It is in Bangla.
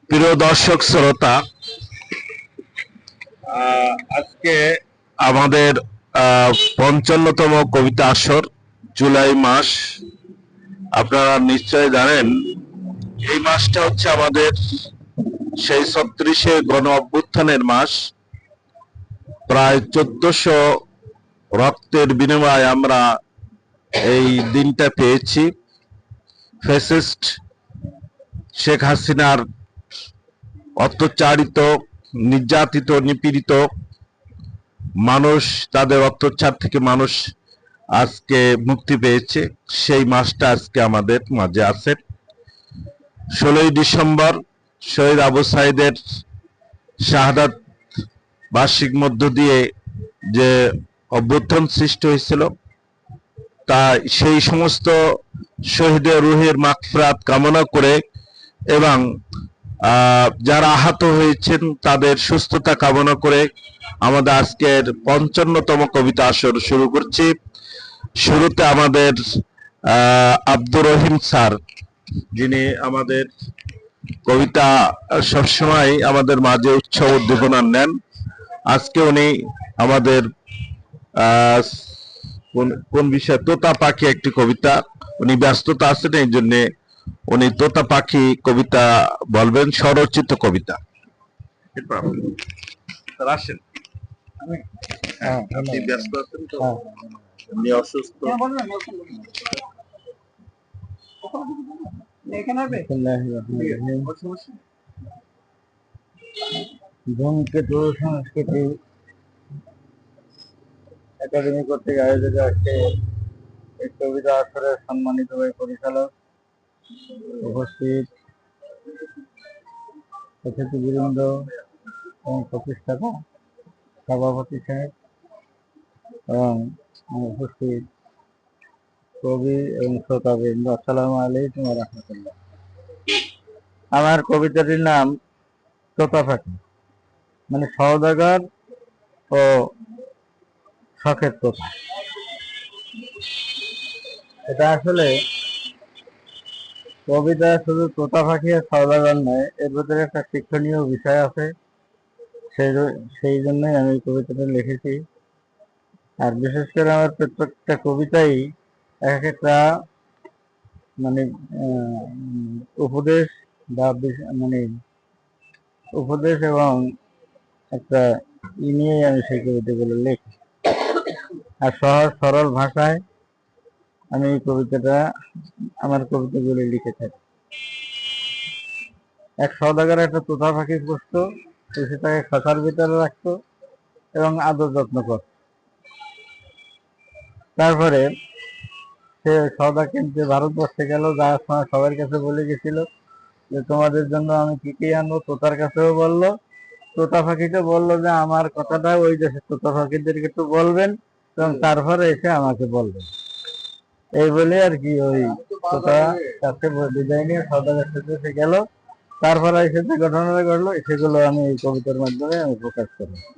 প্রিয় দর্শক শ্রোতা, আজকে আমাদের ৫৫তম কবিতা আসর, জুলাই মাস। আপনারা নিশ্চয় জানেন এই মাসটা হচ্ছে আমাদের সেই ৩৬শে গণ অভ্যুত্থানের মাস। প্রায় ১৪০০ রক্তের বিনিময়ে আমরা এই দিনটা পেয়েছি। ফ্যাসিস্ট শেখ হাসিনার অত্যাচারিত, নির্যাতিত, নিপীড়িত মানুষ, তাদের অত্যাচার থেকে মানুষ আজকে মুক্তি পেয়েছে। সেই মাসটা আজকে আমাদের মাঝে আছে। ১৬ই ডিসেম্বর শহীদ আবু সাঈদের শাহাদাত বার্ষিক মধ্য দিয়ে যে অভ্যুত্থান সৃষ্টি হয়েছিল, তা সেই সমস্ত শহীদের রুহের মাগফিরাত কামনা করে এবং যারা আহত হয়েছেন তাদের সুস্থতা কামনা করে আমাদের আজকের ৫৫তম কবিতা আসর শুরু করছি। শুরুতে আমাদের আব্দুর রহিম স্যার, যিনি আমাদের কবিতা সবসময় আমাদের মাঝে উৎসাহ উদ্দীপনা নেন, আজকে উনি আমাদের কোন বিষয়, তোতা পাখি একটি কবিতা, উনি ব্যস্ততা আছেন, এই জন্য উনি তোতা পাখি কবিতা বলবেন, স্বরচিত কবিতা। আসেন, আপনি ব্যস্ত আছেন তো, উনি অসুস্থ। ধূমকেতু সংস্কৃতি একাডেমি কর্তৃক আয়োজিত আজকে এই কবিতা আসরের সম্মানিত পরিচালক, উপস্থিত অতিথিবৃন্দ এবং প্রতিষ্ঠাতা সভাপতি সাহেব এবং উপস্থিত কবি এবং শ্রোতাবৃন্দ, আসসালামু আলাইকুম ওয়া রাহমাতুল্লাহ। আমার কবিতাটির নাম তোতা পাখি, মানে সওদাগর ও শখের তোতা। এটা আসলে কবিতা শুধু তোতা পাখি আর সওদাগর নয়, এর ভিতরে একটা শিক্ষণীয় বিষয় আছে, সেই জন্যই আমি কবিতাটা লিখেছি। আর বিশেষ করে আমার প্রত্যেকটা কবিতাই এক একটা মানে উপদেশ বা মানে উপদেশ এবং একটা নিয়ে আমি সেই কবিতাগুলো লিখি। আর সহজ সরল ভাষায় আমি এই কবিতাটা, আমার কবিতাগুলি লিখে থাকি। এক সওদাগর একটা তোতা পাখি পুষত, সেটাকে খাঁচার ভিতরে রাখতো এবং আদর যত্ন করত। তারপরে সে সওদা কিনতে ভারতবর্ষে গেল, যাওয়ার সময় সবার কাছে বলে গেছিল যে তোমাদের জন্য আমি কি কি আনবো। তোতার কাছেও বললো, তোতা পাখিকে বললো যে আমার কথাটা ওই দেশের তোতা পাখিদেরকে একটু বলবেন এবং তারপরে এসে আমাকে বলবেন। এই বলে আর কি ওই তোতা কাছে বিদায় নিয়ে সওদাগর সাথে এসে গেল। তারপরে এসে যে ঘটনাটা ঘটলো সেগুলো আমি এই কবিতার মাধ্যমে আমি প্রকাশ করি।